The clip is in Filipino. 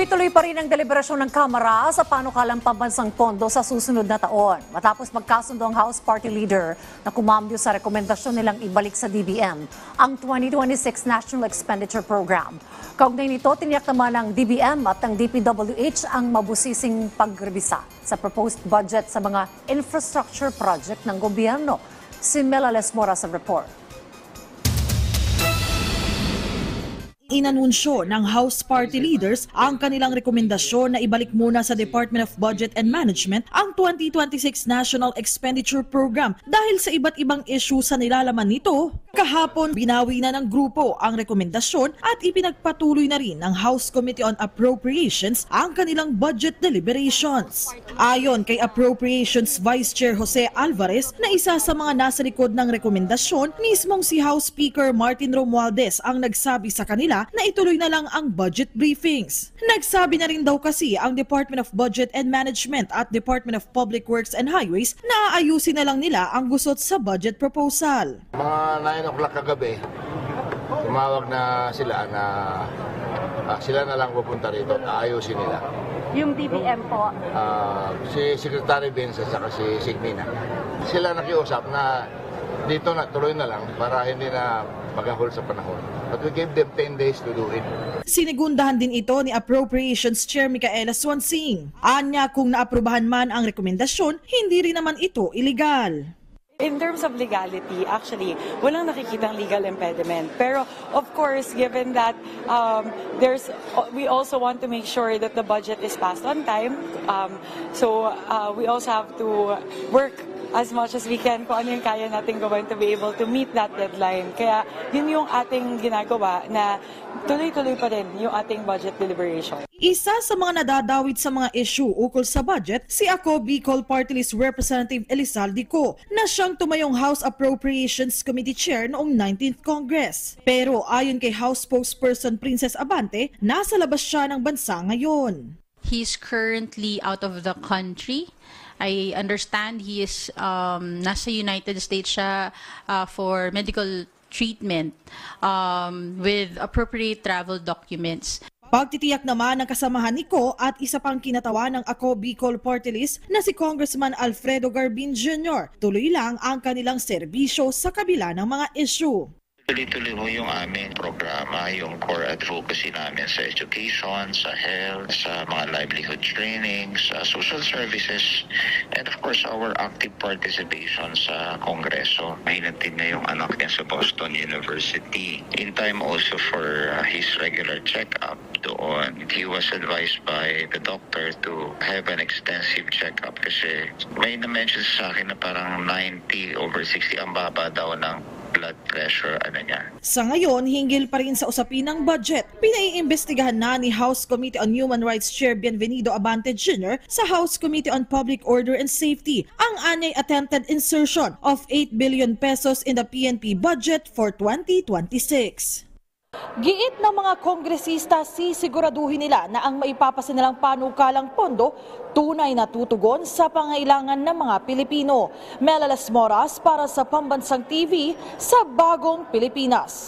Tuloy-tuloy pa rin ang deliberasyon ng Kamara sa panukalang pambansang pondo sa susunod na taon. Matapos magkasundo ang House Party Leader na kumambyo sa rekomendasyon nilang ibalik sa DBM ang 2026 National Expenditure Program. Kaugnay nito, tiniyak naman ng DBM at ng DPWH ang mabusising pagrebisa sa proposed budget sa mga infrastructure project ng gobyerno. Si Melales Mora sa report. Inanunsyo ng House Party Leaders ang kanilang rekomendasyon na ibalik muna sa Department of Budget and Management ang 2026 National Expenditure Program dahil sa iba't ibang issue sa nilalaman nito. Kahapon, binawi na ng grupo ang rekomendasyon at ipinagpatuloy na rin ng House Committee on Appropriations ang kanilang budget deliberations. Ayon kay Appropriations Vice Chair Jose Alvarez na isa sa mga nasa likod ng rekomendasyon, mismong si House Speaker Martin Romualdez ang nagsabi sa kanila na ituloy na lang ang budget briefings. Nagsabi na rin daw kasi ang Department of Budget and Management at Department of Public Works and Highways na aayusin na lang nila ang gusot sa budget proposal. Mga 9 o'clock kagabi, tumawag na sila na sila na lang pupunta rito at aayusin nila. Yung DBM po? Si Secretary Benz at si Sigmina. Sila nakiusap na dito na tuloy na lang para hindi na magahol sa panahon. But we gave them 10 days to do it. Sinigundahan din ito ni Appropriations Chair Micaela Swansing. Anya kung naaprubahan man ang rekomendasyon, hindi rin naman ito illegal. In terms of legality, actually, walang nakikitang legal impediment. Pero of course, given that we also want to make sure that the budget is passed on time, so we also have to work as much as we can kung ano yung kaya natin gawin to be able to meet that deadline. Kaya yun yung ating ginagawa na tuloy-tuloy pa rin yung ating budget deliberation. Isa sa mga nadadawit sa mga issue ukol sa budget, si Ako Bicol Party List Representative Elizalde Co, na siyang tumayong House Appropriations Committee Chair noong 19th Congress. Pero ayon kay House Spokesperson Princess Abante, nasa labas siya ng bansa ngayon. He's currently out of the country. I understand he is nasa United States siya for medical treatment with appropriate travel documents. Pagtitiyak naman ng kasamahan ni Ko at isa pang kinatawan ng Ako Bicol Party List na si Congressman Alfredo Garbin Jr. Tuloy lang ang kanilang serbisyo sa kabila ng mga issue. Tuloy-tuloy ho yung aming programa, yung core advocacy namin sa education, sa health, sa mga livelihood training, sa social services, and of course our active participation sa Kongreso. Hinatid na yung anak niya sa Boston University. In time also for his regular check-up doon. He was advised by the doctor to have an extensive check-up kasi may na-mention sa akin na parang 90/60 ang baba daw ng blood pressure niya. Sa ngayon, hinggil pa rin sa usapin ng budget. Pinaiimbestigahan na ni House Committee on Human Rights Chair Bienvenido Abante Jr. sa House Committee on Public Order and Safety ang anyay attempted insertion of 8 billion pesos in the PNP budget for 2026. Giit ng mga kongresista, sisiguraduhin nila na ang maipapasa nilang panukalang pondo tunay na tutugon sa pangailangan ng mga Pilipino. Melales Moras para sa Pambansang TV sa Bagong Pilipinas.